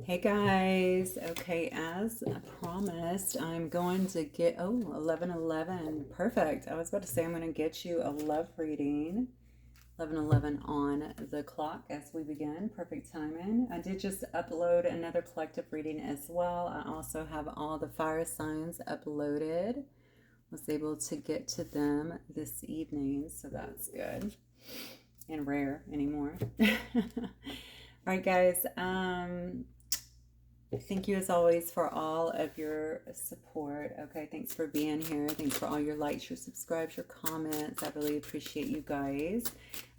Hey guys, okay, as promised, I'm going to get, 11:11. Perfect. I was about to say I'm going to get you a love reading. 11:11 on the clock as we begin. Perfect timing. I did just upload another collective reading as well. I also have all the fire signs uploaded. Was able to get to them this evening, so that's good. And rare anymore. All right, guys. Thank you as always for all of your support. Okay, thanks for being here. Thanks for all your likes, your subscribes, your comments. I really appreciate you guys.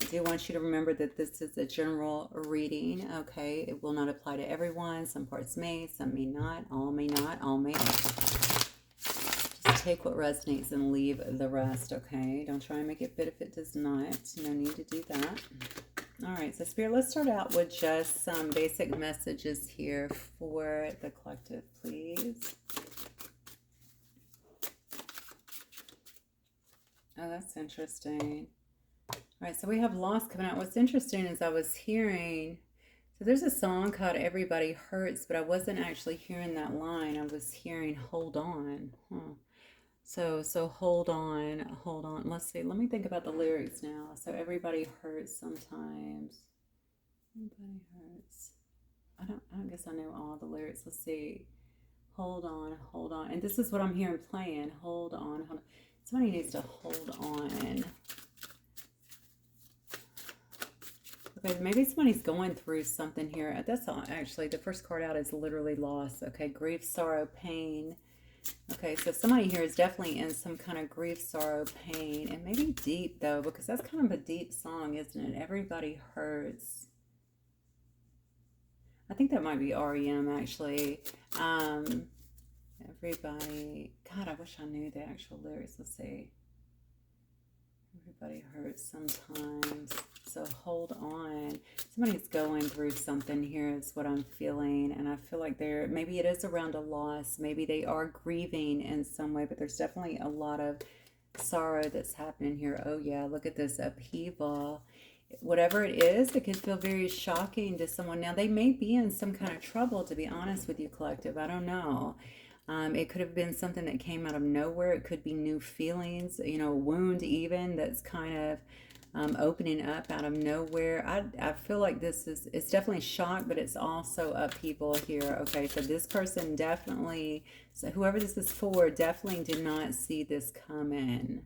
I do want you to remember that this is a general reading. Okay, it will not apply to everyone. Some parts may, some may not. All may not, all may. Just take what resonates and leave the rest. Okay, don't try and make it fit if it does not. No need to do that. All right, so Spirit, let's start out with just some basic messages here for the collective, please. Oh, that's interesting. All right, so we have loss coming out. What's interesting is I was hearing, so there's a song called Everybody Hurts, but I wasn't actually hearing that line. I was hearing Hold On. So hold on. Let's see. Let me think about the lyrics now. So everybody hurts sometimes. Everybody hurts. I guess I know all the lyrics. Let's see. Hold on. And this is what I'm hearing playing. Hold on. Somebody needs to hold on. Okay, maybe somebody's going through something here. That's all, actually, the first card out is literally loss. Okay, grief, sorrow, pain. Okay, so somebody here is definitely in some kind of grief, sorrow, pain, and maybe deep, though, because that's kind of a deep song, isn't it? Everybody hurts. I think that might be REM, actually. Everybody, God, I wish I knew the actual lyrics. Let's see. Everybody hurts sometimes. So hold on. Somebody's going through something here is what I'm feeling. And I feel like maybe it is around a loss. Maybe they are grieving in some way, but there's definitely a lot of sorrow that's happening here. Oh yeah, look at this upheaval. Whatever it is, it could feel very shocking to someone. Now, they may be in some kind of trouble, to be honest with you, collective. I don't know. It could have been something that came out of nowhere. It could be new feelings, a wound even that's kind of opening up out of nowhere. I feel like it's definitely shock, but it's also upheaval here. Okay, so this person definitely, so whoever this is for, definitely did not see this coming.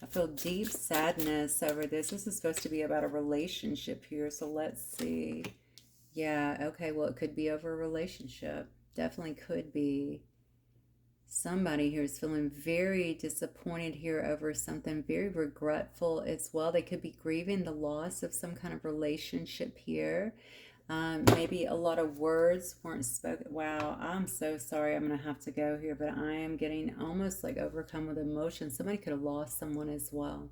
I feel deep sadness over this. This is supposed to be about a relationship here, so let's see. Yeah, okay, well, it could be over a relationship. Definitely could be. Somebody here is feeling very disappointed here over something, very regretful as well. They could be grieving the loss of some kind of relationship here. Maybe a lot of words weren't spoken. Wow, I'm so sorry. I'm going to have to go here, but I am getting almost like overcome with emotion. Somebody could have lost someone as well.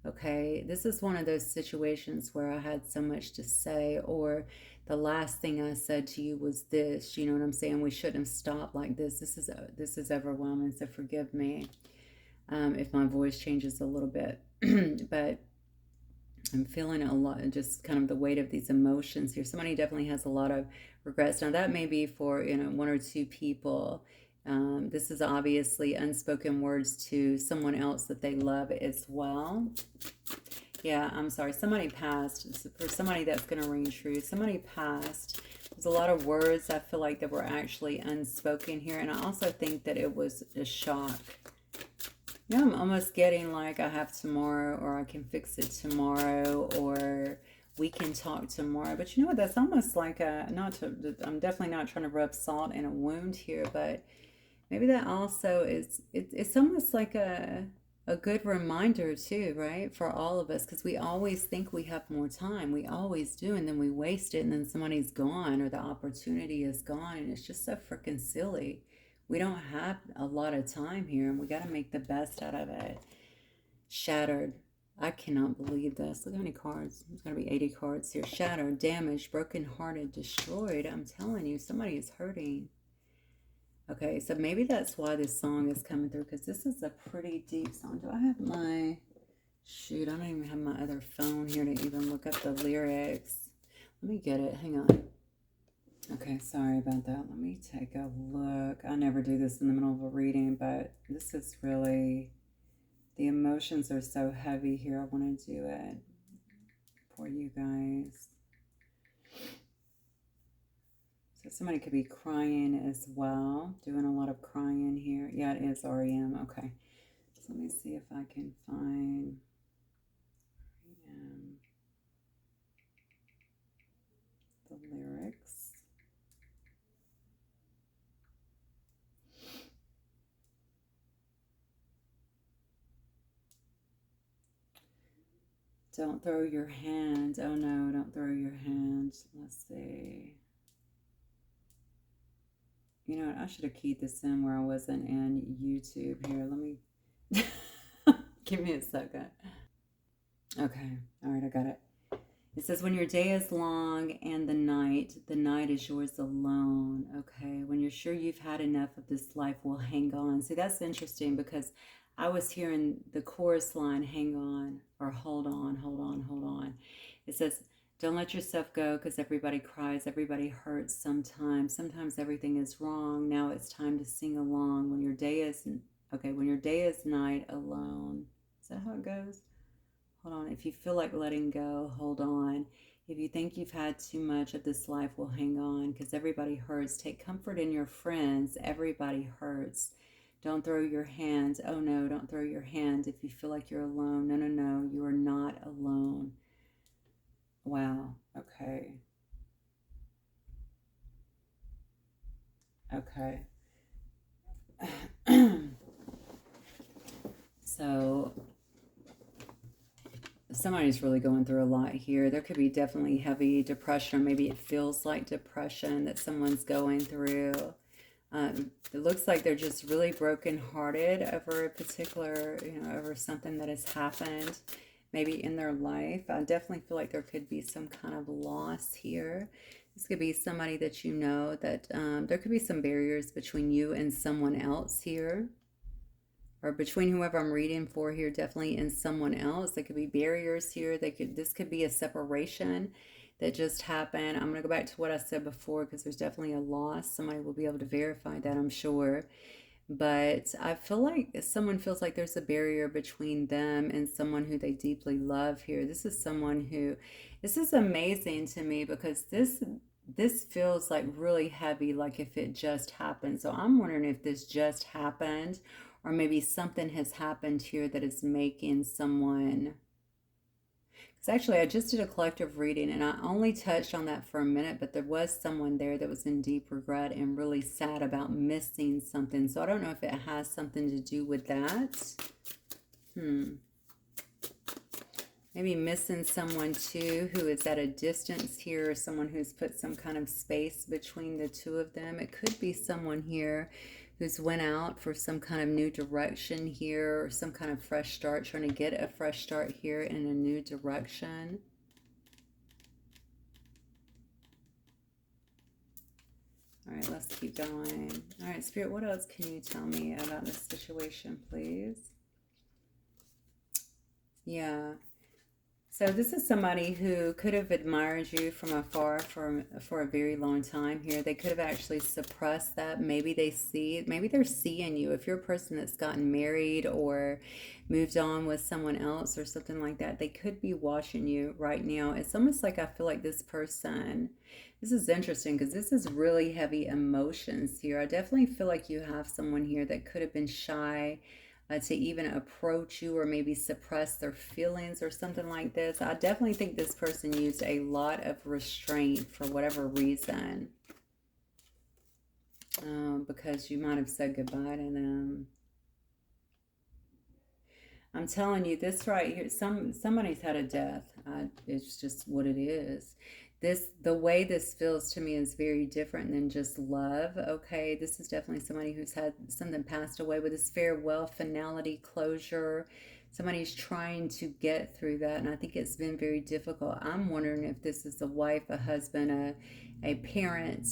Okay, this is one of those situations where I had so much to say, or the last thing I said to you was this. You know what I'm saying? We shouldn't have stopped like this. This is overwhelming, so forgive me if my voice changes a little bit. But I'm feeling a lot, just kind of the weight of these emotions here. Somebody definitely has a lot of regrets. Now, that may be for, one or two people. This is obviously unspoken words to someone else that they love as well. Yeah, I'm sorry. Somebody passed. For somebody that's going to ring true, somebody passed. There's a lot of words I feel like that were actually unspoken here. And I also think that it was a shock. I'm almost getting like I have tomorrow, or I can fix it tomorrow, or we can talk tomorrow. But you know what? That's almost like I'm definitely not trying to rub salt in a wound here, but maybe that also it's almost like a good reminder too, right? For all of us, because we always think we have more time. We always do, and then we waste it, and then somebody's gone, or the opportunity is gone, and it's just so freaking silly. We don't have a lot of time here, and we got to make the best out of it. Shattered. I cannot believe this. Look how many cards. There's going to be 80 cards here. Shattered, damaged, brokenhearted, destroyed. I'm telling you, somebody is hurting. Okay, so maybe that's why this song is coming through, because this is a pretty deep song. Do I have my... Shoot, I don't even have my other phone here to even look up the lyrics. Let me get it. Hang on. Okay, sorry about that. Let me take a look. I never do this in the middle of a reading, but this is really, the emotions are so heavy here. I want to do it for you guys. So somebody could be crying as well, doing a lot of crying here. Yeah, it is REM. Okay. So let me see if I can find the lyrics. Don't throw your hand. Oh no, don't throw your hand. Let's see. You know what? I should have keyed this in where I wasn't in YouTube here. Let me give me a second. Okay. All right, I got it. It says, when your day is long and the night is yours alone. Okay. When you're sure you've had enough of this life, will hang on. See, that's interesting because I was hearing the chorus line, hang on, or hold on, hold on, hold on. It says, don't let yourself go because everybody cries, everybody hurts sometimes. Sometimes everything is wrong. Now it's time to sing along. When your day is, okay, when your day is night alone. Is that how it goes? Hold on. If you feel like letting go, hold on. If you think you've had too much of this life, will hang on because everybody hurts. Take comfort in your friends. Everybody hurts. Don't throw your hands. Oh no, don't throw your hands if you feel like you're alone. No, no, no, you are not alone. Wow. Okay. Okay. So somebody's really going through a lot here. There could be definitely heavy depression, or maybe it feels like depression that someone's going through. It looks like they're just really brokenhearted over a particular, over something that has happened maybe in their life. I definitely feel like there could be some kind of loss here. This could be somebody that you know that there could be some barriers between you and someone else here, or between whoever I'm reading for here, definitely and someone else. There could be barriers here. This could be a separation that just happened. I'm going to go back to what I said before because there's definitely a loss. Somebody will be able to verify that, I'm sure. But I feel like someone feels like there's a barrier between them and someone who they deeply love here. This is amazing to me because this feels like really heavy, like if it just happened. So I'm wondering if this just happened, or maybe something has happened here that is making someone. Because actually, I just did a collective reading and I only touched on that for a minute, but there was someone there that was in deep regret and really sad about missing something. So I don't know if it has something to do with that. Maybe missing someone too who is at a distance here, or someone who's put some kind of space between the two of them. It could be someone here who's went out for some kind of new direction here, or some kind of fresh start, trying to get a fresh start here in a new direction. All right, let's keep going. All right, Spirit, what else can you tell me about this situation, please? Yeah. So this is somebody who could have admired you from afar for a very long time here. They could have actually suppressed that. Maybe they're seeing you. If you're a person that's gotten married or moved on with someone else or something like that, they could be watching you right now. It's almost like I feel like this person, this is interesting because this is really heavy emotions here. I definitely feel like you have someone here that could have been shy to even approach you, or maybe suppress their feelings or something like this. I definitely think this person used a lot of restraint for whatever reason, because you might have said goodbye to them. I'm telling you, this right here, somebody's had a death. It's just what it is. The way this feels to me is very different than just love. Okay, this is definitely somebody who's had something passed away with this farewell, finality, closure. Somebody's trying to get through that, and I think it's been very difficult. I'm wondering if this is a wife, a husband, a parent,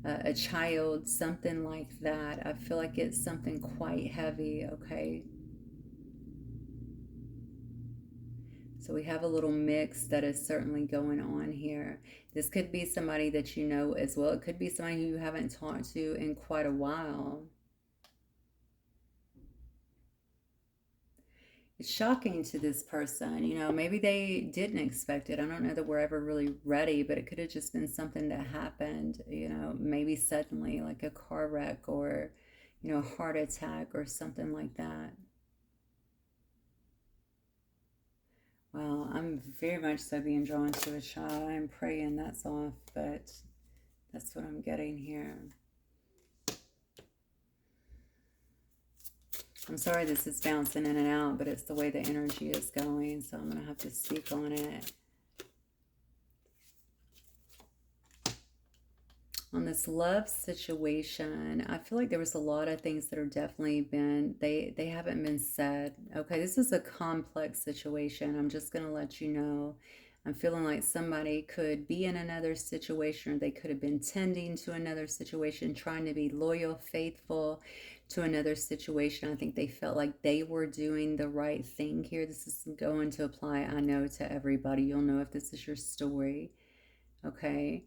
a child, something like that. I feel like it's something quite heavy. Okay. So we have a little mix that is certainly going on here. This could be somebody that you know as well. It could be somebody who you haven't talked to in quite a while. It's shocking to this person. You know, maybe they didn't expect it. I don't know that we're ever really ready, but it could have just been something that happened, you know, maybe suddenly, like a car wreck or, you know, a heart attack or something like that. Well, I'm very much so being drawn to a child. I'm praying that's off, but that's what I'm getting here. I'm sorry this is bouncing in and out, but it's the way the energy is going, so I'm going to have to speak on it. On this love situation, I feel like there was a lot of things that are definitely been, they haven't been said. Okay, this is a complex situation. I'm just going to let you know. I'm feeling like somebody could be in another situation, or they could have been tending to another situation, trying to be loyal, faithful to another situation. I think they felt like they were doing the right thing here. This is going to apply, I know, to everybody. You'll know if this is your story. Okay.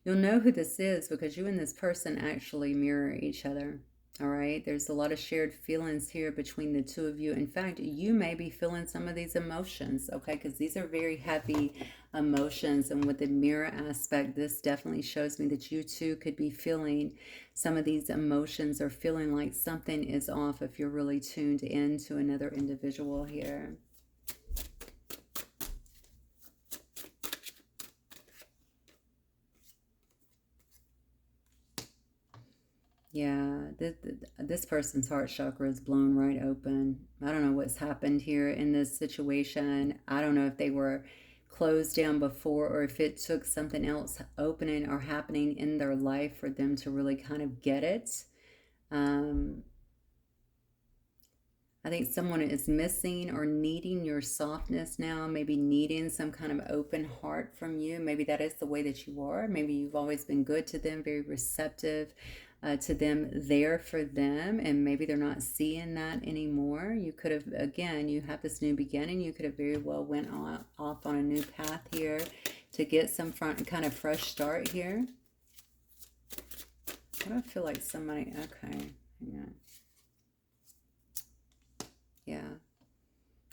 You'll know who this is because you and this person actually mirror each other. All right. There's a lot of shared feelings here between the two of you. In fact, you may be feeling some of these emotions. Okay. Because these are very heavy emotions. And with the mirror aspect, this definitely shows me that you too could be feeling some of these emotions or feeling like something is off if you're really tuned in to another individual here. Yeah, this person's heart chakra is blown right open. I don't know what's happened here in this situation. I don't know if they were closed down before or if it took something else opening or happening in their life for them to really kind of get it. Um, I think someone is missing or needing your softness now, maybe needing some kind of open heart from you. Maybe that is the way that you are. Maybe you've always been good to them, very receptive to them, there for them, and maybe they're not seeing that anymore. You could have, again, you have this new beginning. You could have very well went off on a new path here to get some kind of fresh start here. I don't feel like somebody, okay, hang on. Yeah.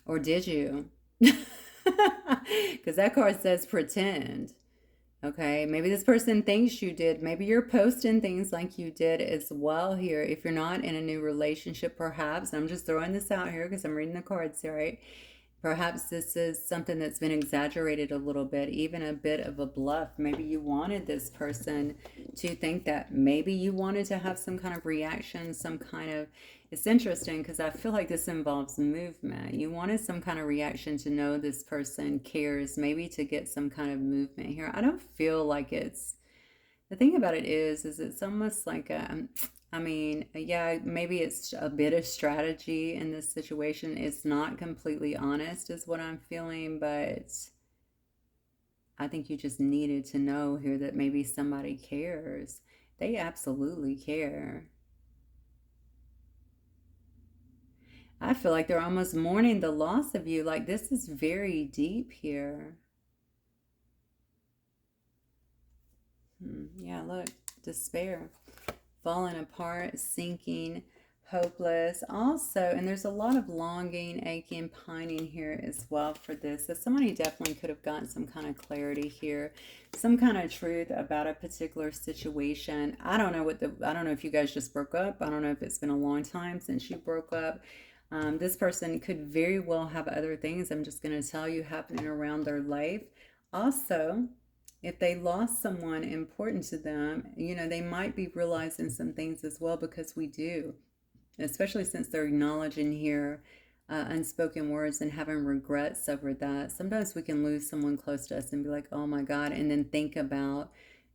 Or did you? Because that card says pretend. Okay, maybe this person thinks you did. Maybe you're posting things like you did as well here. If you're not in a new relationship, perhaps, I'm just throwing this out here because I'm reading the cards here, right? Perhaps this is something that's been exaggerated a little bit, even a bit of a bluff. Maybe you wanted this person to think that. Maybe you wanted to have some kind of reaction, some kind of... It's interesting because I feel like this involves movement. You wanted some kind of reaction to know this person cares, maybe to get some kind of movement here. I don't feel like it's... The thing about it is it's almost like a... I mean, yeah, maybe it's a bit of strategy in this situation. It's not completely honest is what I'm feeling, but I think you just needed to know here that maybe somebody cares. They absolutely care. I feel like they're almost mourning the loss of you. Like this is very deep here. Yeah, look, despair. Falling apart, sinking, hopeless. Also, and there's a lot of longing, aching, pining here as well for this. So somebody definitely could have gotten some kind of clarity here, some kind of truth about a particular situation. I don't know I don't know if you guys just broke up. I don't know if it's been a long time since you broke up. This person could very well have other things, I'm just going to tell you, happening around their life. Also, if they lost someone important to them, you know, they might be realizing some things as well, because we do, especially since they're acknowledging here unspoken words and having regrets over that. Sometimes we can lose someone close to us and be like, oh my God, and then think about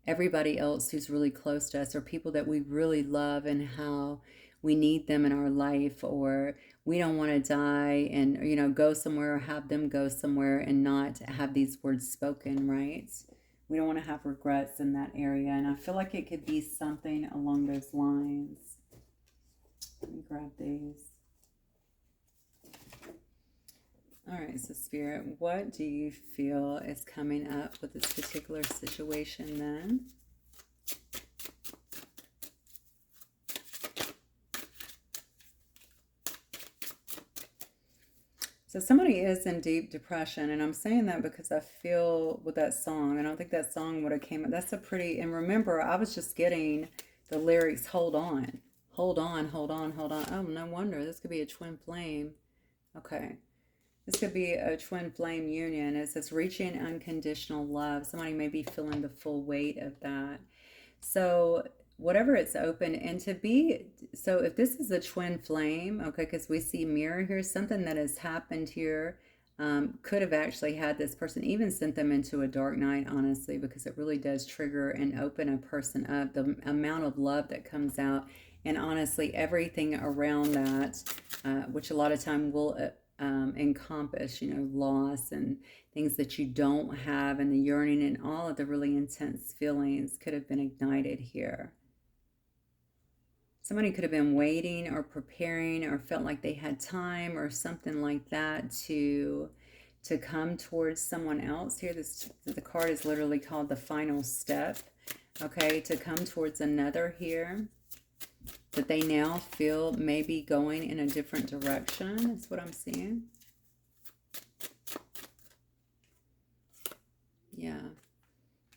everybody else who's really close to us, or people that we really love and how we need them in our life, or we don't want to die and, you know, go somewhere or have them go somewhere and not have these words spoken, right? We don't want to have regrets in that area. And I feel like it could be something along those lines. Let me grab these. All right, so Spirit, what do you feel is coming up with this particular situation then? So somebody is in deep depression, and I'm saying that because I feel with that song, I don't think that song would have came up. That's a pretty, and remember, I was just getting the lyrics, hold on, hold on, hold on, hold on. Oh, no wonder. This could be a twin flame. Okay. This could be a twin flame union. It says reaching unconditional love. Somebody may be feeling the full weight of that. So whatever it's open and to be, so if this is a twin flame, okay, because we see mirror here, something that has happened here could have actually had this person even sent them into a dark night, honestly, because it really does trigger and open a person up, the amount of love that comes out, and honestly everything around that, which a lot of time will encompass, loss and things that you don't have, and the yearning and all of the really intense feelings could have been ignited here. Somebody could have been waiting or preparing or felt like they had time or something like that to come towards someone else here. The card is literally called the final step. Okay, to come towards another here that they now feel may be going in a different direction is what I'm seeing. Yeah,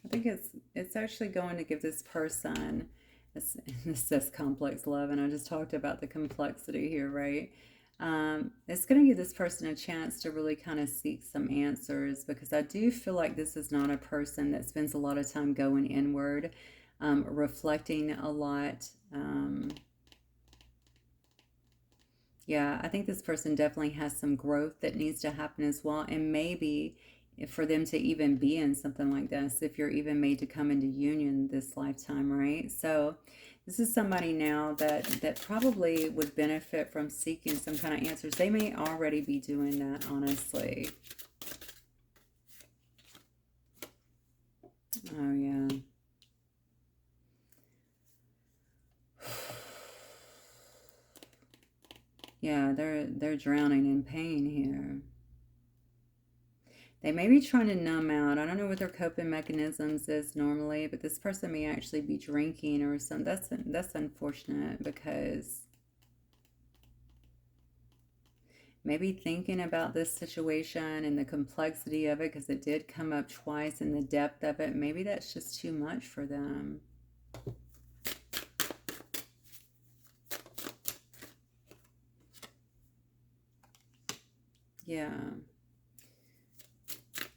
I think it's actually going to give this person, this says complex love, and I just talked about the complexity here, right? It's going to give this person a chance to really kind of seek some answers, because I do feel like this is not a person that spends a lot of time going inward, reflecting a lot. Yeah, I think this person definitely has some growth that needs to happen as well. And maybe for them to even be in something like this, if you're even made to come into union this lifetime, right? So this is somebody now that probably would benefit from seeking some kind of answers. They may already be doing that, honestly. Oh, yeah. Yeah, they're drowning in pain here. They may be trying to numb out. I don't know what their coping mechanisms is normally, but this person may actually be drinking or something. That's unfortunate, because maybe thinking about this situation and the complexity of it, because it did come up twice, and the depth of it, maybe that's just too much for them. Yeah.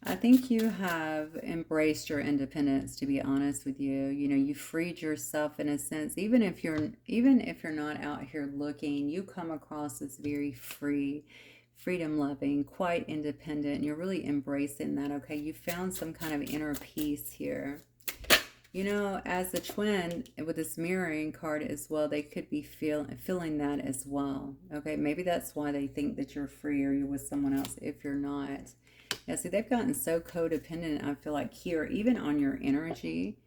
I think you have embraced your independence, to be honest with you. You freed yourself in a sense. Even if you're not out here looking, you come across as very free, freedom loving, quite independent. And you're really embracing that, okay? You found some kind of inner peace here. As a twin with this mirroring card as well, they could be feeling that as well. Okay, maybe that's why they think that you're free or you're with someone else if you're not. Yeah, see, they've gotten so codependent, I feel like, here, even on your energy.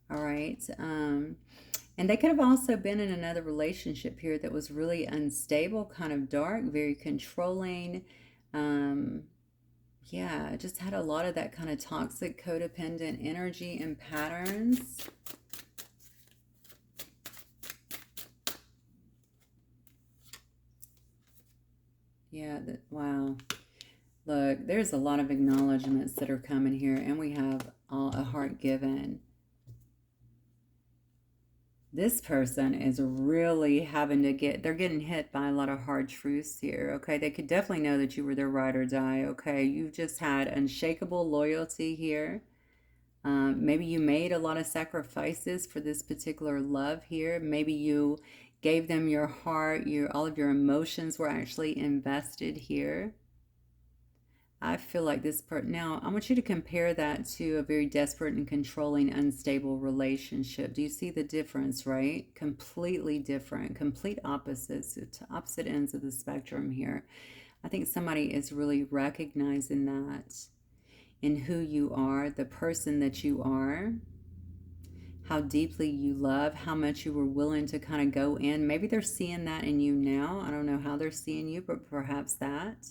All right. And they could have also been in another relationship here that was really unstable, kind of dark, very controlling. Yeah, it just had a lot of that kind of toxic, codependent energy and patterns. Yeah, wow. Look, there's a lot of acknowledgments that are coming here, and we have a heart given. This person is really having to they're getting hit by a lot of hard truths here, okay? They could definitely know that you were their ride or die, okay? You've just had unshakable loyalty here. Maybe you made a lot of sacrifices for this particular love here. Maybe you gave them your heart, all of your emotions were actually invested here. I feel like this part now, I want you to compare that to a very desperate and controlling, unstable relationship. Do you see the difference, right? Completely different, complete opposites, opposite ends of the spectrum here. I think somebody is really recognizing that in who you are, the person that you are, how deeply you love, how much you were willing to kind of go in. Maybe they're seeing that in you now. I don't know how they're seeing you, but perhaps that.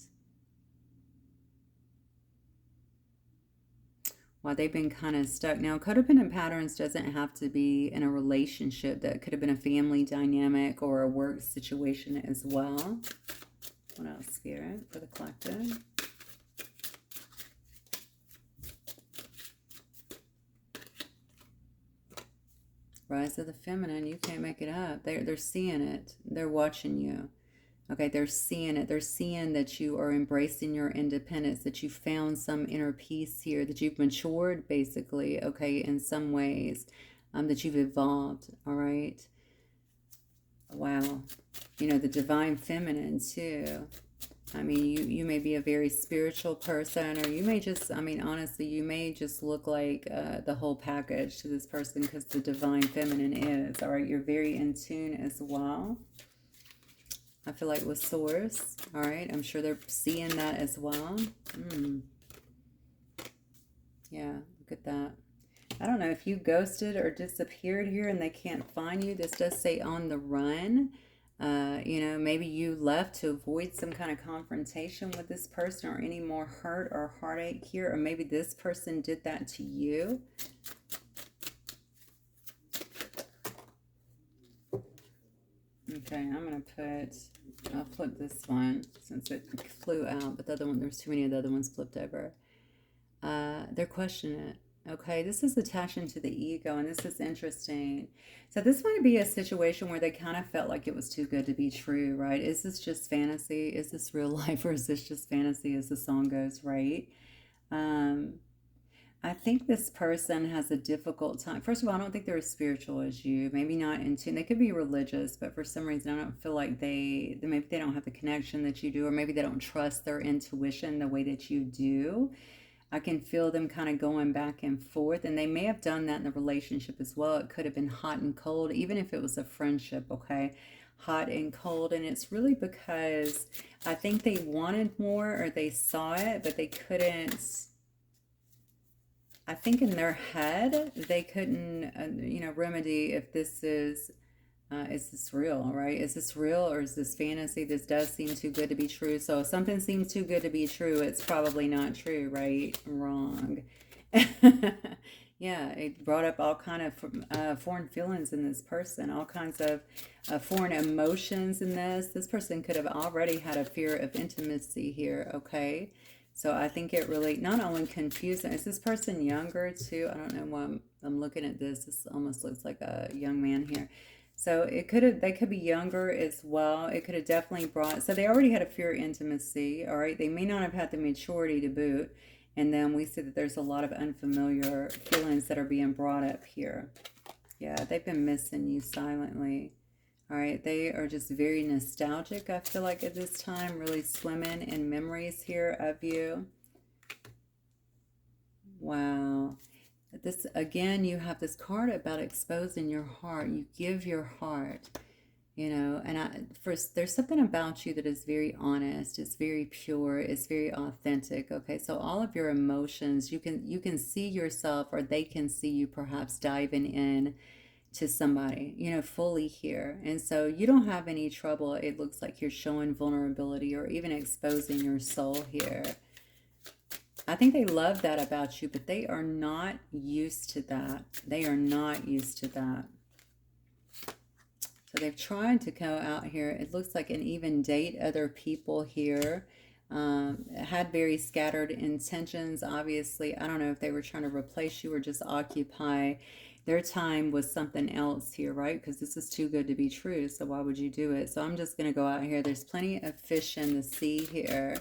Why they've been kind of stuck. Now, codependent patterns doesn't have to be in a relationship. That could have been a family dynamic or a work situation as well. What else, Spirit, for the collective? Rise of the feminine. You can't make it up. They're seeing it. They're watching you. Okay, they're seeing it. They're seeing that you are embracing your independence, that you found some inner peace here, that you've matured, basically, okay, in some ways, that you've evolved, all right? Wow. You know, the divine feminine, too. I mean, you may be a very spiritual person, or you may just, I mean, honestly, you may just look like the whole package to this person, because the divine feminine is, all right? You're very in tune as well. I feel like with Source, all right? I'm sure they're seeing that as well. Yeah, look at that. I don't know if you ghosted or disappeared here and they can't find you. This does say on the run. You know, maybe you left to avoid some kind of confrontation with this person or any more hurt or heartache here. Or maybe this person did that to you. Okay, I'm going to put, I'll flip this one since it flew out. But the other one, there's too many of the other ones flipped over. They're questioning it. Okay, this is attaching to the ego, and this is interesting. So this might be a situation where they kind of felt like it was too good to be true, right? Is this just fantasy? Is this real life, or is this just fantasy, as the song goes, right? I think this person has a difficult time. First of all, I don't think they're as spiritual as you. Maybe not in tune. They could be religious, but for some reason, I don't feel like maybe they don't have the connection that you do, or maybe they don't trust their intuition the way that you do. I can feel them kind of going back and forth, and they may have done that in the relationship as well. It could have been hot and cold, even if it was a friendship, okay? Hot and cold, and it's really because I think they wanted more, or they saw it, but they couldn't. I think in their head, they couldn't, you know, remedy if this is this real, right? Is this real, or is this fantasy? This does seem too good to be true. So if something seems too good to be true, it's probably not true, right? Wrong. Yeah, it brought up all kind of foreign feelings in this person, all kinds of foreign emotions in this. This person could have already had a fear of intimacy here, okay? So I think it really not only confused them. Is this person younger too? I don't know why I'm looking at this. This almost looks like a young man here. So they could be younger as well. It could have definitely brought, so they already had a fear of intimacy, all right? They may not have had the maturity to boot. And then we see that there's a lot of unfamiliar feelings that are being brought up here. Yeah, they've been missing you silently. All right, they are just very nostalgic, I feel like, at this time, really swimming in memories here of you. Wow. This, again, you have this card about exposing your heart. You give your heart, you know, and first, there's something about you that is very honest. It's very pure. It's very authentic. Okay, so all of your emotions, you can see yourself, or they can see you perhaps diving in to somebody, you know, fully here. And so you don't have any trouble. It looks like you're showing vulnerability or even exposing your soul here. I think they love that about you, but they are not used to that. They are not used to that. So they've tried to go out here. It looks like, and even date other people here. Had very scattered intentions. Obviously, I don't know if they were trying to replace you or just occupy their time with something else here, right? Because this is too good to be true. So why would you do it? So I'm just going to go out here. There's plenty of fish in the sea here.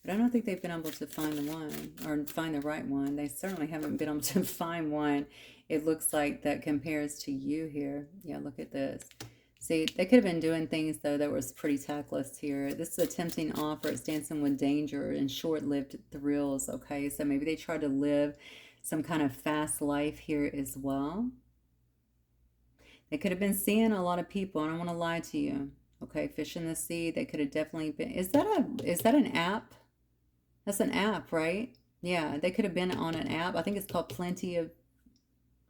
But I don't think they've been able to find the one, or find the right one. They certainly haven't been able to find one, it looks like, that compares to you here. Yeah, look at this. See, they could have been doing things, though, that was pretty tactless here. This is a tempting offer. It's dancing with danger and short-lived thrills, okay? So maybe they tried to live some kind of fast life here as well. They could have been seeing a lot of people. I don't want to lie to you. Okay, fish in the sea. They could have definitely been. Is that an app? That's an app, right? Yeah, they could have been on an app. I think it's called Plenty of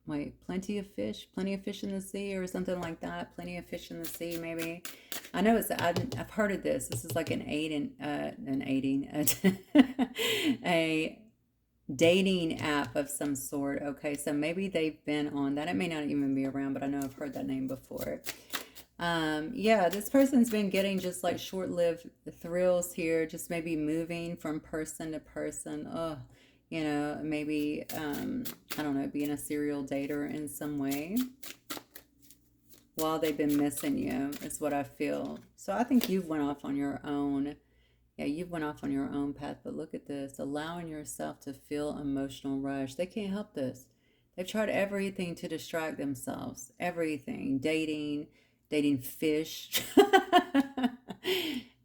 Fish in the Sea, or something like that. Plenty of Fish in the Sea, maybe. I know I've heard of this. This is like a dating app of some sort. Okay, so maybe they've been on that. It may not even be around, but I know I've heard that name before. Yeah, this person's been getting just like short-lived thrills here, just maybe moving from person to person. Oh, maybe I don't know, being a serial dater in some way while they've been missing you is what I feel. So I think you've went off on your own. Yeah, you've went off on your own path, but look at this, allowing yourself to feel emotional rush. They can't help this. They've tried everything to distract themselves. Everything. Dating fish.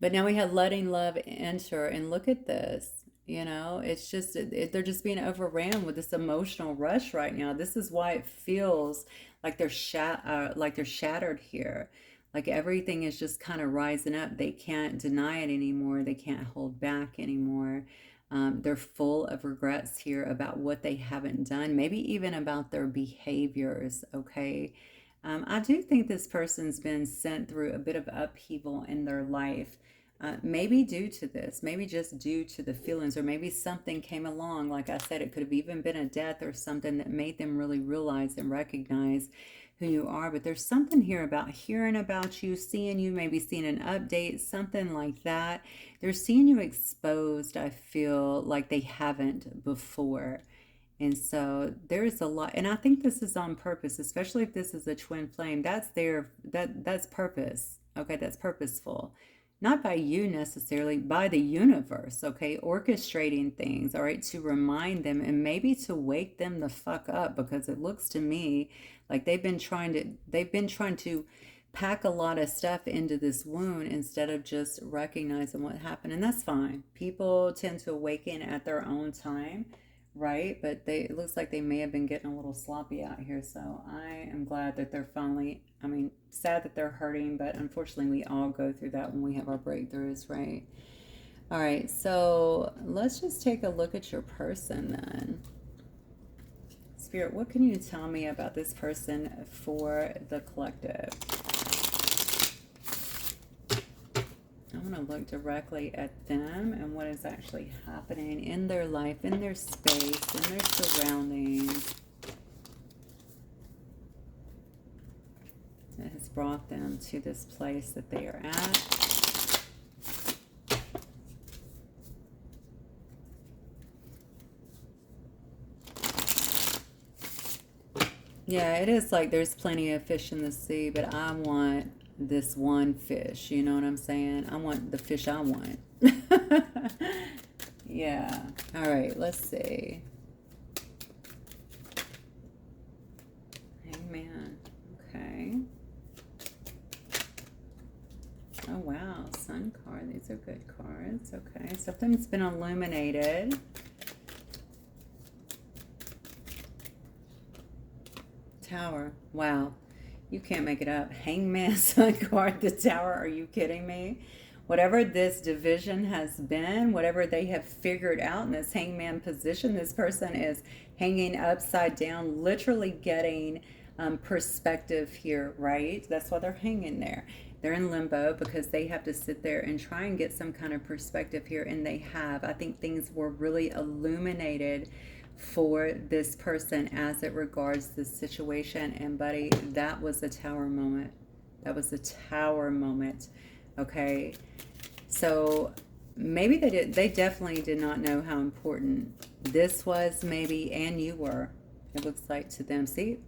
But now we have letting love enter, and look at this. It's just they're just being overran with this emotional rush right now. This is why it feels like they're shattered here. Like everything is just kind of rising up. They can't deny it anymore. They can't hold back anymore. They're full of regrets here about what they haven't done, maybe even about their behaviors. Okay. I do think this person's been sent through a bit of upheaval in their life. Maybe due to this, maybe just due to the feelings, or maybe something came along. Like I said, it could have even been a death or something that made them really realize and recognize who you are. But there's something here about hearing about you, seeing you, maybe seeing an update, something like that. They're seeing you exposed, I feel like they haven't before. And so there's a lot, and I think this is on purpose, especially if this is a twin flame. That's purpose. Okay, that's purposeful. Not by you necessarily, by the universe, okay, orchestrating things, all right, to remind them and maybe to wake them the fuck up, because it looks to me like they've been trying to pack a lot of stuff into this wound instead of just recognizing what happened. And that's fine. People tend to awaken at their own time, right? But it looks like they may have been getting a little sloppy out here. So I am glad that they're finally, I mean, sad that they're hurting, but unfortunately we all go through that when we have our breakthroughs, right? All right, so let's just take a look at your person then. Spirit, what can you tell me about this person for the collective? I want to look directly at them and what is actually happening in their life, in their space, in their surroundings that has brought them to this place that they are at. Yeah, it is like there's plenty of fish in the sea, but I want this one fish. You know what I'm saying? I want the fish I want. Yeah. All right, let's see. Amen. Okay. Oh, wow. Sun card. These are good cards. Okay. Something's been illuminated. Tower. Wow. You can't make it up. Hangman, Sun card, the Tower. Are you kidding me? Whatever this division has been, whatever they have figured out in this hangman position, this person is hanging upside down, literally getting perspective here, right? That's why they're hanging there. They're in limbo because they have to sit there and try and get some kind of perspective here, and they have. I think things were really illuminated for this person as it regards this situation. And buddy, that was a tower moment. That was a tower moment. Okay, so maybe they definitely did not know how important this was, maybe, and you were, it looks like, to them. See,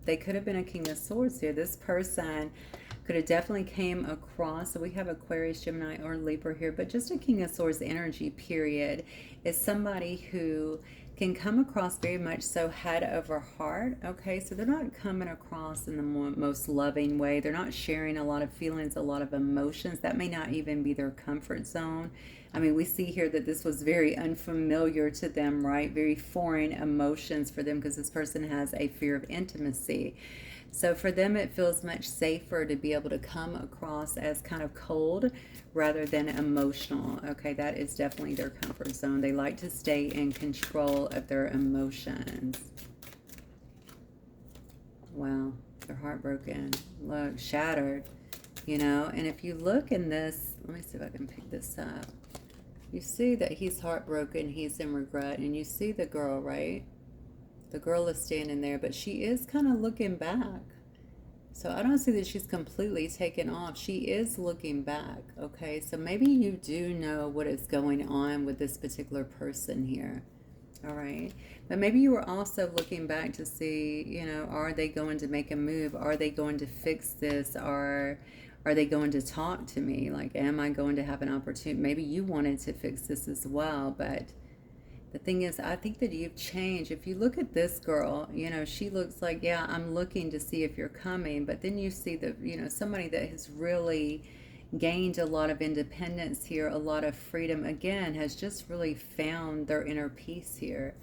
they could have been a King of Swords here. This person could have definitely came across, so we have Aquarius, Gemini, or Libra here, but just a King of Swords energy, period, is somebody who can come across very much so head over heart. Okay, so they're not coming across in the most loving way. They're not sharing a lot of feelings, a lot of emotions. That may not even be their comfort zone. I mean, we see here that this was very unfamiliar to them, right? Very foreign emotions for them, because this person has a fear of intimacy. So for them, it feels much safer to be able to come across as kind of cold rather than emotional. Okay, that is definitely their comfort zone. They like to stay in control of their emotions. Wow, they're heartbroken. Look, shattered, And if you look in this, let me see if I can pick this up. You see that he's heartbroken, he's in regret, and you see the girl, right? The girl is standing there, but she is kind of looking back. So I don't see that she's completely taken off. She is looking back, okay? So maybe you do know what is going on with this particular person here, all right? But maybe you were also looking back to see, you know, are they going to make a move? Are they going to fix this? Are they going to talk to me? Like, am I going to have an opportunity? Maybe you wanted to fix this as well, but the thing is, I think that you've changed. If you look at this girl, you know, she looks like, yeah, I'm looking to see if you're coming. But then you see that, you know, somebody that has really gained a lot of independence here, a lot of freedom, again, has just really found their inner peace here.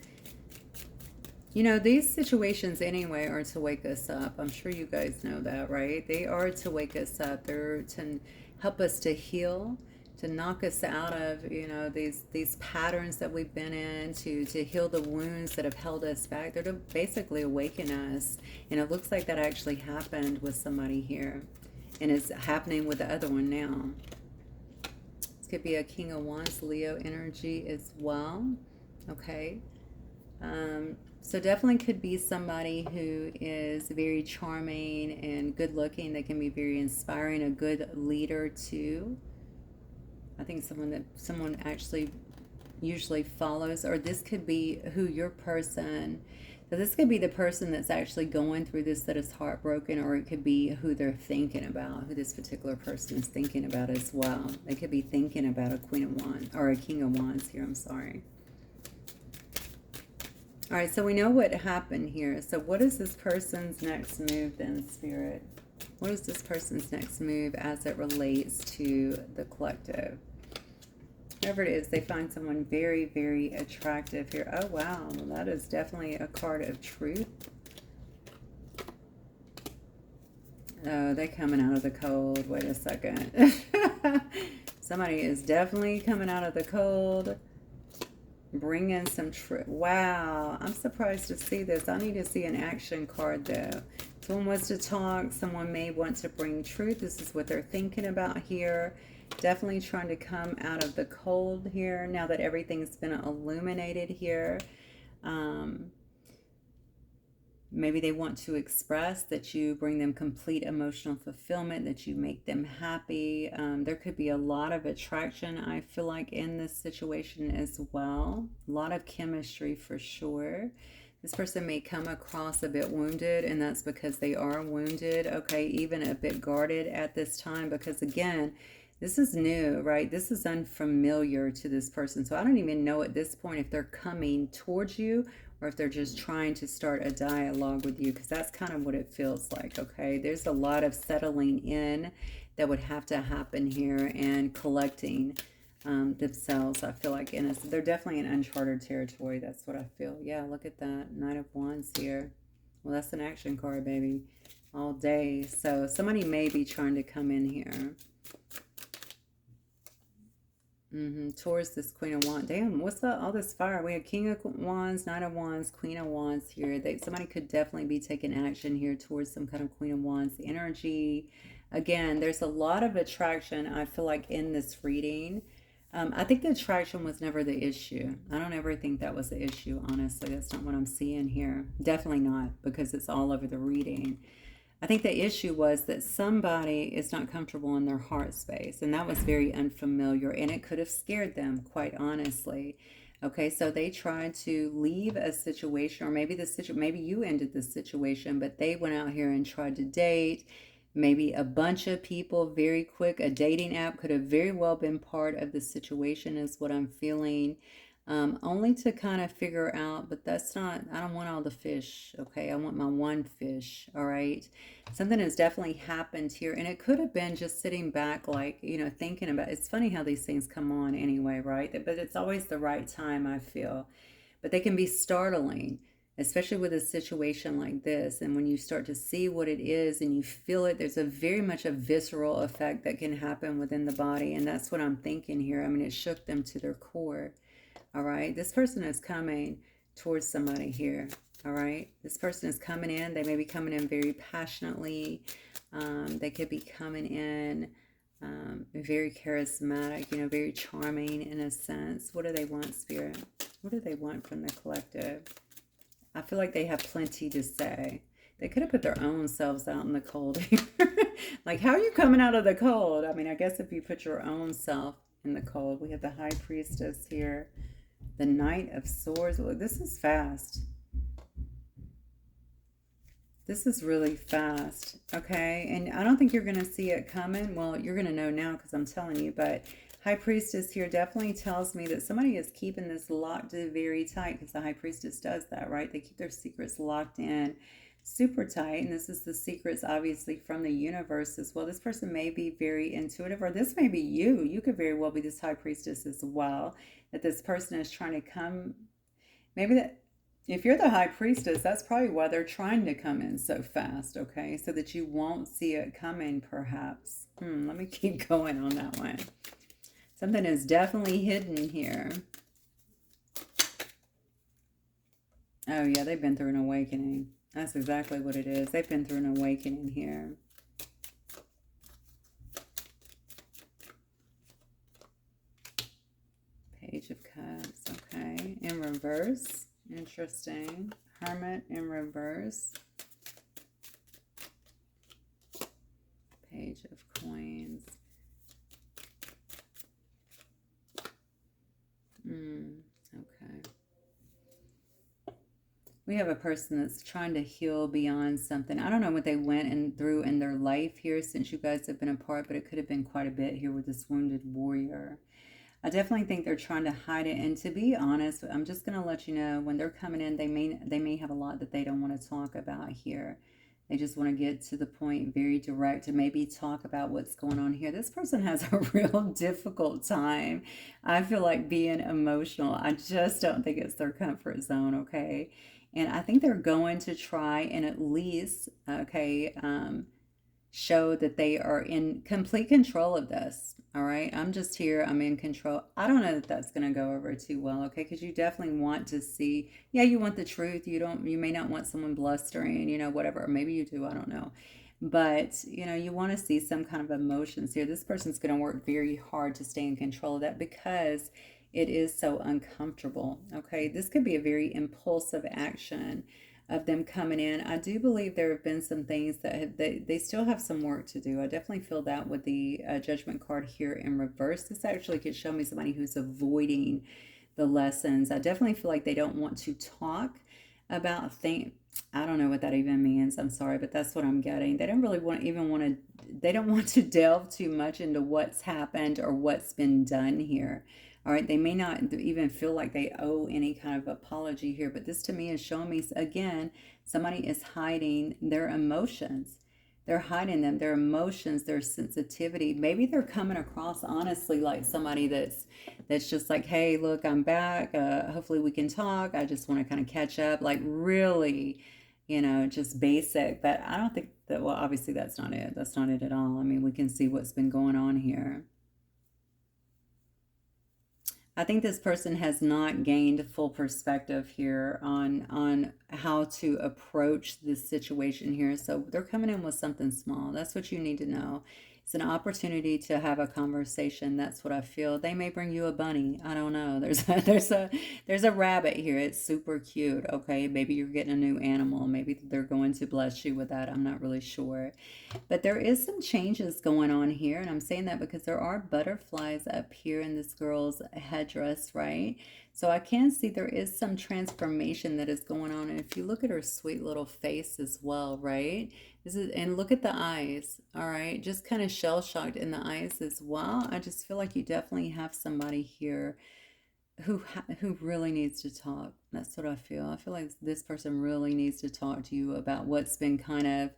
You know, these situations anyway are to wake us up. I'm sure you guys know that, right? They are to wake us up. They're to help us to heal, to knock us out of, you know, these patterns that we've been in, to heal the wounds that have held us back. They're to basically awaken us. And it looks like that actually happened with somebody here. And it's happening with the other one now. This could be a King of Wands, Leo energy as well. Okay. So definitely could be somebody who is very charming and good looking. They can be very inspiring, a good leader too. I think someone actually usually follows, or this could be who your person, so this could be the person that's actually going through this that is heartbroken, or it could be who they're thinking about, who this particular person is thinking about as well. They could be thinking about a Queen of Wands, or a King of Wands here, I'm sorry. All right, so we know what happened here. So what is this person's next move then, Spirit? What is this person's next move as it relates to the collective? Whatever it is, they find someone very, very attractive here. Oh, wow. Well, that is definitely a card of truth. Oh, they're coming out of the cold. Wait a second. Somebody is definitely coming out of the cold. Bring in some truth. Wow, I'm surprised to see this. I need to see an action card though. Someone wants to talk. Someone may want to bring truth. This is what they're thinking about here. Definitely trying to come out of the cold here now that everything's been illuminated here. Maybe they want to express that you bring them complete emotional fulfillment, that you make them happy. There could be a lot of attraction, I feel like, in this situation as well. A lot of chemistry for sure. This person may come across a bit wounded, and that's because they are wounded, okay, even a bit guarded at this time, because again, this is new, right? This is unfamiliar to this person. So I don't even know at this point if they're coming towards you or if they're just trying to start a dialogue with you, because that's kind of what it feels like, okay? There's a lot of settling in that would have to happen here and collecting themselves, I feel like. And they're definitely in uncharted territory. That's what I feel. Yeah, look at that. Knight of Wands here. Well, that's an action card, baby, all day. So somebody may be trying to come in here. Towards this Queen of Wands. Damn, what's up? All this fire. We have King of Wands, Knight of Wands, Queen of Wands here. Somebody could definitely be taking action here towards some kind of Queen of Wands energy. Again, there's a lot of attraction, I feel like, in this reading. I think the attraction was never the issue. I don't ever think that was the issue, honestly. That's not what I'm seeing here. Definitely not, because it's all over the reading. I think the issue was that somebody is not comfortable in their heart space, and that was very unfamiliar, and it could have scared them, quite honestly. Okay, so they tried to leave a situation, or maybe maybe you ended the situation, but they went out here and tried to date. Maybe a bunch of people very quick. A dating app could have very well been part of the situation, is what I'm feeling. Only to kind of figure out, but that's not, I don't want all the fish, okay? I want my one fish, all right? Something has definitely happened here, and it could have been just sitting back, like, you know, thinking about, it's funny how these things come on anyway, right? But it's always the right time, I feel. But they can be startling, especially with a situation like this. And when you start to see what it is and you feel it, there's a very much a visceral effect that can happen within the body. And that's what I'm thinking here. I mean, it shook them to their core. All right, this person is coming towards somebody here. All right, this person is coming in. They may be coming in very passionately. They could be coming in Very charismatic, very charming in a sense. What do they want, Spirit? What do they want from the collective? I feel like they have plenty to say. They could have put their own selves out in the cold here. Like, how are you coming out of the cold? I mean, I guess if you put your own self in the cold. We have the High Priestess here. The Knight of Swords. Well, this is fast. This is really fast, okay? And I don't think you're going to see it coming. Well, you're going to know now because I'm telling you, but High Priestess here definitely tells me that somebody is keeping this locked very tight, because the High Priestess does that, right? They keep their secrets locked in super tight, and this is the secrets obviously from the universe as well. This person may be very intuitive, or this may be you. You could very well be this High Priestess as well, that this person is trying to come, maybe that if you're the High Priestess, that's probably why they're trying to come in so fast, okay? So that you won't see it coming, perhaps. Let me keep going on that one. Something is definitely hidden here. Oh, yeah, they've been through an awakening. That's exactly what it is. They've been through an awakening here. Page of Cups, okay. In reverse. Interesting. Hermit in reverse. Page of Coins. Okay. We have a person that's trying to heal beyond something. I don't know what they went through in their life here since you guys have been apart, but it could have been quite a bit here with this wounded warrior. I definitely think they're trying to hide it. And to be honest, I'm just going to let you know, when they're coming in, they may have a lot that they don't want to talk about here. They just want to get to the point, very direct, and maybe talk about what's going on here. This person has a real difficult time. I feel like being emotional. I just don't think it's their comfort zone, okay? And I think they're going to try and at least, okay, show that they are in complete control of this. All right, I'm just here, I'm in control. I don't know that that's going to go over too well, okay? Because you definitely want to see, yeah, you want the truth. You may not want someone blustering, whatever, or maybe you do, I don't know. But you want to see some kind of emotions here. This person's going to work very hard to stay in control of that, because it is so uncomfortable, okay? This could be a very impulsive action of them coming in. I do believe there have been some things that they still have some work to do. I definitely feel that with the Judgment card here in reverse. This actually could show me somebody who's avoiding the lessons. I definitely feel like they don't want to talk about things. I don't know what that even means. I'm sorry, but that's what I'm getting. They don't really they don't want to delve too much into what's happened or what's been done here. All right, they may not even feel like they owe any kind of apology here, but this to me is showing me, again, somebody is hiding their emotions. They're hiding them, their emotions, their sensitivity. Maybe they're coming across, honestly, like somebody that's just like, hey, look, I'm back. Hopefully we can talk. I just want to kind of catch up. Like, really, just basic. But I don't think that, well, obviously that's not it. That's not it at all. I mean, we can see what's been going on here. I think this person has not gained full perspective here on how to approach this situation here. So they're coming in with something small. That's what you need to know. It's an opportunity to have a conversation. That's what I feel. They may bring you a bunny. I don't know. There's a rabbit here. It's super cute. Okay, maybe you're getting a new animal. Maybe they're going to bless you with that. I'm not really sure. But there is some changes going on here, and I'm saying that because there are butterflies up here in this girl's headdress, right? So I can see there is some transformation that is going on. And if you look at her sweet little face as well, right? And look at the eyes, all right? Just kind of shell-shocked in the eyes as well. I just feel like you definitely have somebody here who really needs to talk. That's what I feel. I feel like this person really needs to talk to you about what's been kind of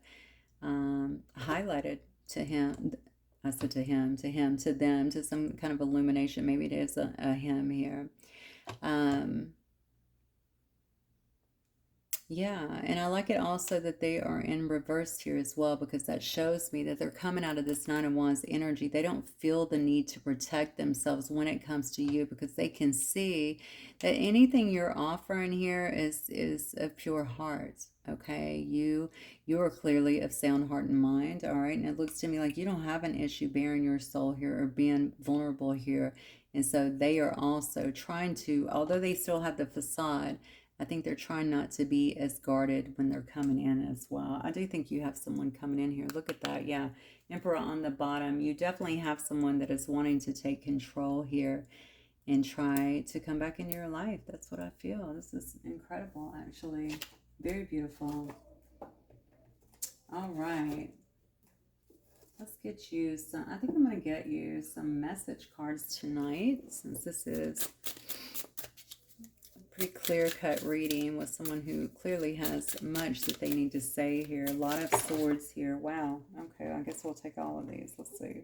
highlighted to him. I said to him, to them, to some kind of illumination. Maybe it is a him here. Yeah, and I like it also that they are in reverse here as well, because that shows me that they're coming out of this Nine of Wands energy. They don't feel the need to protect themselves when it comes to you, because they can see that anything you're offering here is of pure heart. Okay, you are clearly of sound heart and mind, all right? And it looks to me like you don't have an issue bearing your soul here or being vulnerable here. And so they are also trying to, although they still have the facade, I think they're trying not to be as guarded when they're coming in as well. I do think you have someone coming in here. Look at that. Yeah. Emperor on the bottom. You definitely have someone that is wanting to take control here and try to come back into your life. That's what I feel. This is incredible, actually. Very beautiful. All right. Let's get you some. I think I'm going to get you some message cards tonight, since this is a pretty clear-cut reading with someone who clearly has much that they need to say here. A lot of swords here. Wow. Okay, I guess we'll take all of these. Let's see.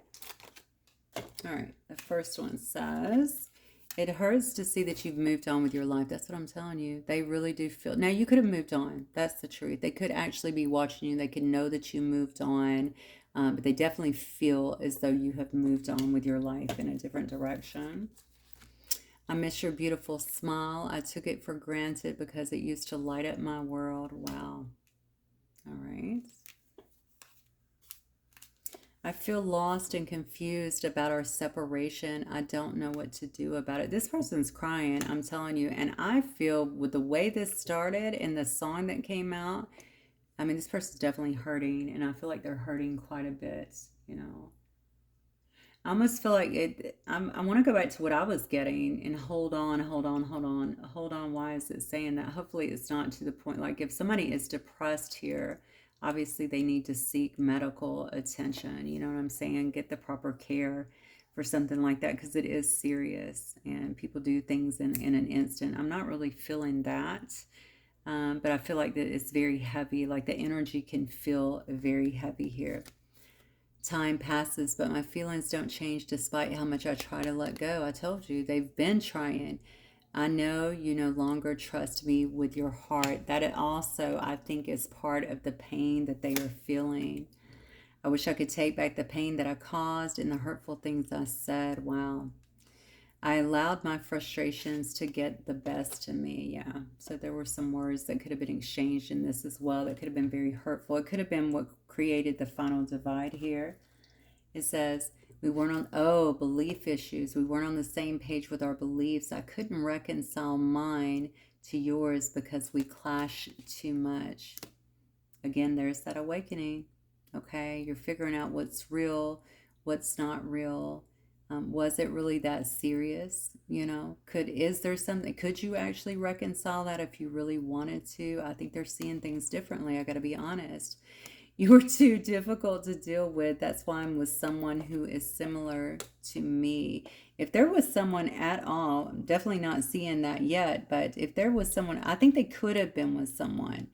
All right. The first one says, it hurts to see that you've moved on with your life. That's what I'm telling you. They really do feel. Now, you could have moved on. That's the truth. They could actually be watching you. They could know that you moved on. But they definitely feel as though you have moved on with your life in a different direction. I miss your beautiful smile. I took it for granted because it used to light up my world. Wow. All right. I feel lost and confused about our separation. I don't know what to do about it. This person's crying, I'm telling you. And I feel with the way this started and the song that came out, I mean, this person's definitely hurting. And I feel like they're hurting quite a bit, you know. I almost feel like I want to go back to what I was getting and hold on, hold on, hold on, hold on. Why is it saying that? Hopefully it's not to the point, like if somebody is depressed here, obviously they need to seek medical attention. You know what I'm saying? Get the proper care for something like that, because it is serious and people do things in an instant. I'm not really feeling that. But I feel like that it's very heavy, like the energy can feel very heavy here. Time passes, but my feelings don't change despite how much I try to let go. I told you, they've been trying. I know you no longer trust me with your heart. That it also, I think, is part of the pain that they are feeling. I wish I could take back the pain that I caused and the hurtful things I said. Wow. I allowed my frustrations to get the best of me. Yeah. So there were some words that could have been exchanged in this as well that could have been very hurtful. It could have been what created the final divide here. It says, we weren't on, oh, belief issues. We weren't on the same page with our beliefs. I couldn't reconcile mine to yours because we clash too much. Again, there's that awakening. Okay. You're figuring out what's real, what's not real. Was it really that serious? You know, is there something, could you actually reconcile that if you really wanted to? I think they're seeing things differently. I got to be honest. You were too difficult to deal with. That's why I'm with someone who is similar to me. If there was someone at all, I'm definitely not seeing that yet, but if there was someone, I think they could have been with someone.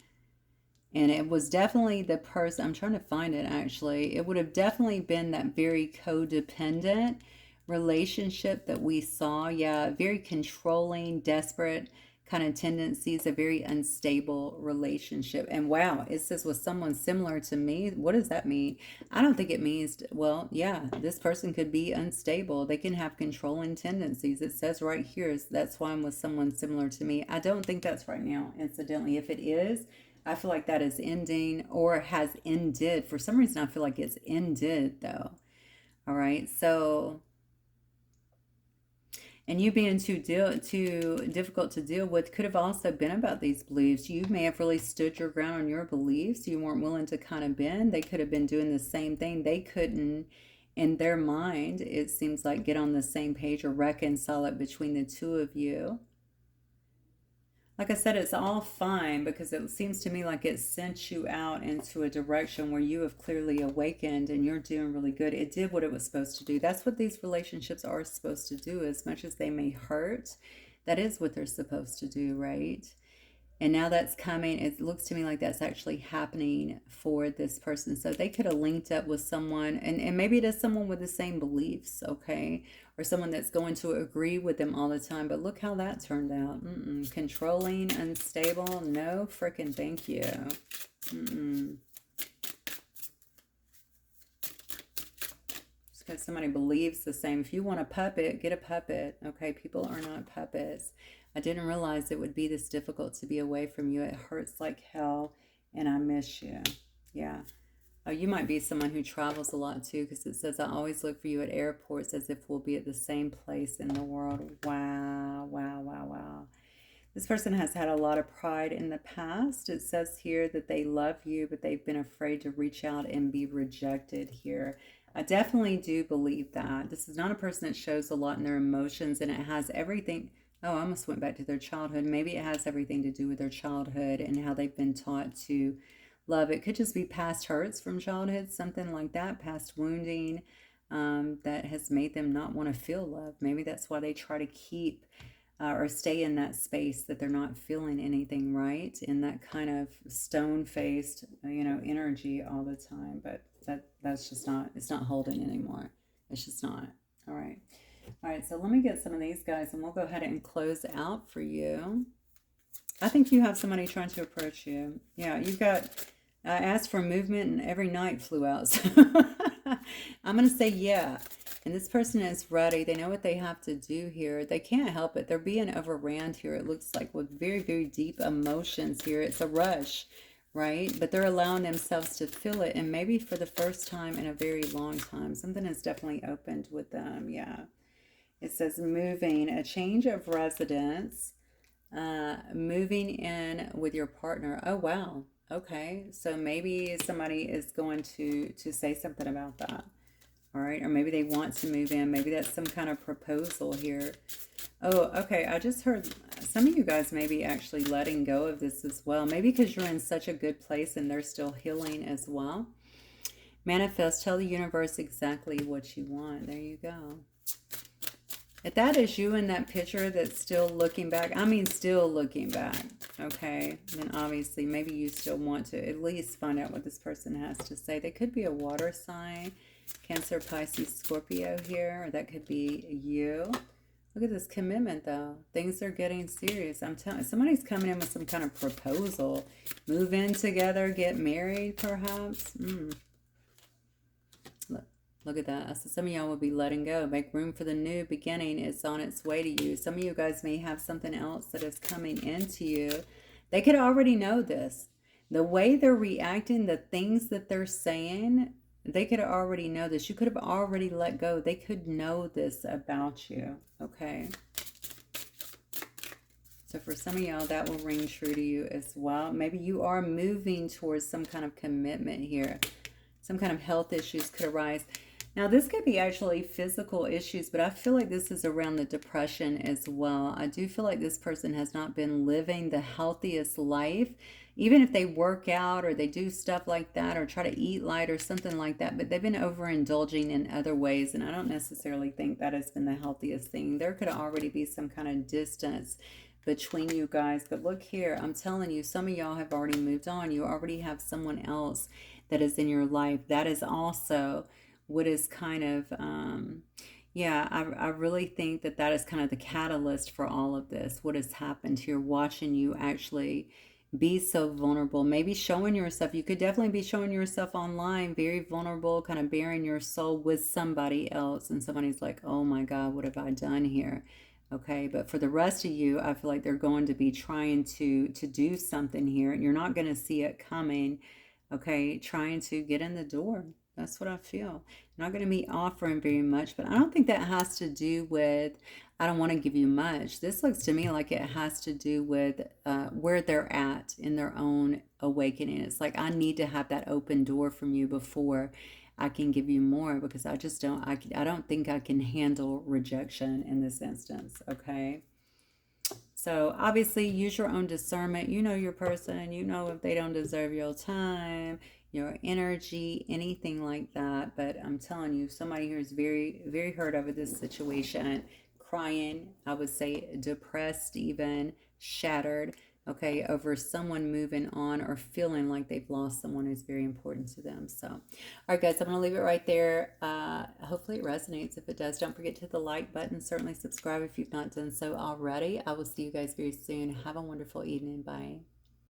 And it was definitely the person, I'm trying to find it actually. It would have definitely been that very codependent relationship that we saw. Yeah, very controlling, desperate kind of tendencies, a very unstable relationship. And wow, it says with someone similar to me. What does that mean? I don't think it means, well, yeah, this person could be unstable. They can have controlling tendencies. It says right here, that's why I'm with someone similar to me. I don't think that's right now, incidentally. If it is, I feel like that is ending or has ended. For some reason, I feel like it's ended though. All right. So, and you being too difficult to deal with could have also been about these beliefs. You may have really stood your ground on your beliefs. You weren't willing to kind of bend. They could have been doing the same thing. They couldn't, in their mind, it seems like, get on the same page or reconcile it between the two of you. Like I said, it's all fine because it seems to me like it sent you out into a direction where you have clearly awakened and you're doing really good. It did what it was supposed to do. That's what these relationships are supposed to do. As much as they may hurt, that is what they're supposed to do, right? And now that's coming. It looks to me like that's actually happening for this person. So they could have linked up with someone, and maybe it is someone with the same beliefs, okay? Or someone that's going to agree with them all the time. But look how that turned out. Controlling, unstable, no freaking thank you. Just because somebody believes the same. If you want a puppet, get a puppet, okay? People are not puppets. I didn't realize it would be this difficult to be away from you. It hurts like hell. and I miss you. Yeah. Oh, you might be someone who travels a lot too, because it says, I always look for you at airports as if we'll be at the same place in the world. Wow, wow, wow, wow. This person has had a lot of pride in the past. It says here that they love you, but they've been afraid to reach out and be rejected here. I definitely do believe that. This is not a person that shows a lot in their emotions, and it has everything. Oh, I almost went back to their childhood. Maybe it has everything to do with their childhood and how they've been taught to love. It could just be past hurts from childhood, something like that, past wounding that has made them not want to feel love. Maybe that's why they try to keep or stay in that space that they're not feeling anything, right, in that kind of stone-faced, energy all the time. But that's just not, it's not holding anymore. It's just not. All right, so let me get some of these guys and we'll go ahead and close out for you. I think you have somebody trying to approach you. Yeah, you've got, I asked for movement and every night flew out. So I'm going to say yeah. And this person is ready. They know what they have to do here. They can't help it. They're being overran here. It looks like with very, very deep emotions here. It's a rush, right? But they're allowing themselves to feel it. And maybe for the first time in a very long time, something has definitely opened with them. Yeah. It says moving, a change of residence, moving in with your partner. Oh, wow. Okay. So maybe somebody is going to say something about that. All right, or maybe they want to move in. Maybe that's some kind of proposal here. Oh, okay, I just heard some of you guys may be actually letting go of this as well. Maybe because you're in such a good place and they're still healing as well. Manifest, tell the universe exactly what you want. There you go. If that is you in that picture that's still looking back, I mean still looking back, okay, then obviously maybe you still want to at least find out what this person has to say. They could be a water sign. Cancer, Pisces, Scorpio here, or that could be you. Look at this commitment though. Things are getting serious. I'm telling you, somebody's coming in with some kind of proposal. Move in together, get married perhaps. Look at that. So some of y'all will be letting go. Make room for the new beginning. It's on its way to you. Some of you guys may have something else that is coming into you. They could already know this. The way they're reacting, the things that they're saying, they could already know this. You could have already let go. They could know this about you, okay? So for some of y'all, that will ring true to you as well. Maybe you are moving towards some kind of commitment here. Some kind of health issues could arise. Now, this could be actually physical issues, but I feel like this is around the depression as well. I do feel like this person has not been living the healthiest life, even if they work out or they do stuff like that or try to eat light or something like that, but they've been overindulging in other ways, and I don't necessarily think that has been the healthiest thing. There could already be some kind of distance between you guys, but look here, I'm telling you, some of y'all have already moved on. You already have someone else that is in your life. That is also what is kind of, yeah, I really think that that is kind of the catalyst for all of this. What has happened here, watching you actually be so vulnerable, maybe showing yourself. You could definitely be showing yourself online, very vulnerable, kind of bearing your soul with somebody else. And somebody's like, oh my God, what have I done here? Okay, but for the rest of you, I feel like they're going to be trying to do something here. And you're not going to see it coming. Okay, trying to get in the door. That's what I feel. Not going to be offering very much, but I don't think that has to do with, I don't want to give you much. This looks to me like it has to do with where they're at in their own awakening. It's like, I need to have that open door from you before I can give you more, because I just don't, I don't think I can handle rejection in this instance, okay? So obviously use your own discernment. You know your person, you know if they don't deserve your time, your energy, anything like that. But I'm telling you, somebody here is very, very hurt over this situation, crying, I would say depressed, even shattered, okay, over someone moving on or feeling like they've lost someone who's very important to them. So, all right, guys, I'm going to leave it right there. Hopefully it resonates. If it does, don't forget to hit the like button. Certainly subscribe if you've not done so already. I will see you guys very soon. Have a wonderful evening. Bye.